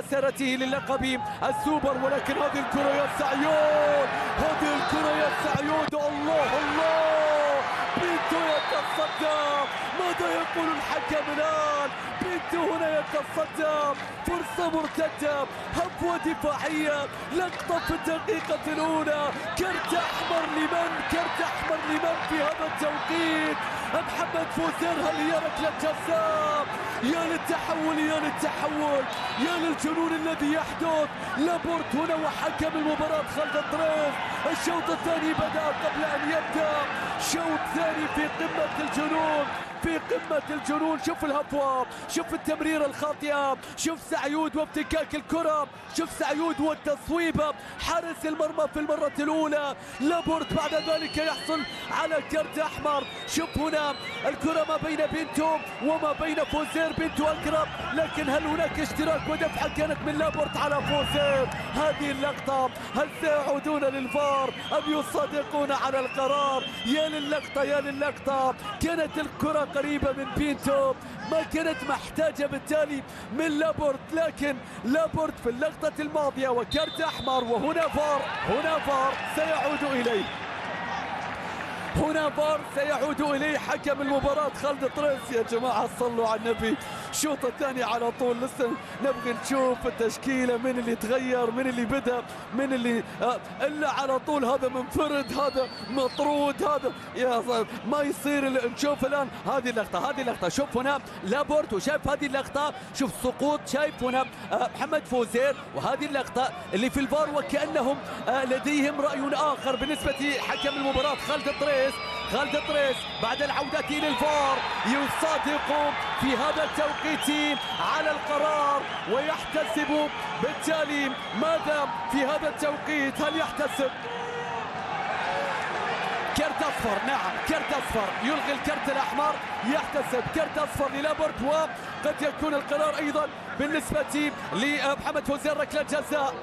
خسارته للقب السوبر. ولكن هذه الكرة يا سعيود، هذه الكرة يا سعيود، الله الله، بينتو يتصدى. ماذا يقول الحكم الآن؟ بينتو هنا يتصدى، فرصة مرتدة، هفوة دفاعية، لقطة في الدقيقة الأولى. كرت أحمر لمن؟ كرت أحمر لمن في هذا التوقيت؟ محمد فوزير، هل هي ركلة جزاء؟ يا للتحول يا للتحول، يا للجنون الذي يحدث. لابورت هنا وحكم المباراة خالد الطريف. الشوط الثاني بدأ قبل أن يبدأ، شوط ثاني في قمة الجنون، في قمة الجنون. شوف الهفوة، شوف التمريرة الخاطئة، شوف سعيود وافتكاك الكرة، شوف سعيود والتصويبة، حارس المرمى في المرة الأولى. لابورت بعد ذلك يحصل على كرت أحمر. شوف هنا الكرة ما بين بينتو وما بين فوزير. بينتو أقرب، لكن هل هناك اشتراك ودفعة كانت من لابورت على فوزير؟ هذه اللقطة، هل سيعودون للفار أم يصادقون على القرار؟ يا للقطة يا للقطة، كانت الكرة قريبة من بينتو، ما كانت محتاجة بالتالي من لابورت، لكن لابورت في اللقطة الماضية وكرت أحمر. وهنا فار، هنا فار سيعود إليه، هنا فار سيعود إليه حكم المباراة خالد طريس. يا جماعة صلوا على النبي، الشوط الثاني على طول لسه نبغي نشوف التشكيلة، من اللي تغير، من اللي بدأ، من اللي إلا على طول هذا منفرد، هذا مطرود، هذا يا ما يصير. نشوف الآن هذه اللقطة، هذه اللقطة، شوف هنا لابورت وشايف هذه اللقطة، شوف سقوط، شايف هنا محمد فوزير. وهذه اللقطة اللي في الفار وكأنهم لديهم رأي آخر بالنسبة حكم المباراة خالد طريس. خالد طريس بعد العودة إلى الفار يصادق في هذا التوقيت على القرار ويحتسب بالتالي ماذا في هذا التوقيت؟ هل يحتسب كرت أصفر؟ نعم كرت أصفر، يلغي الكرت الأحمر، يحتسب كرت أصفر للابورت. وقد يكون القرار أيضا بالنسبة لمحمد فوزير ركلة جزاء.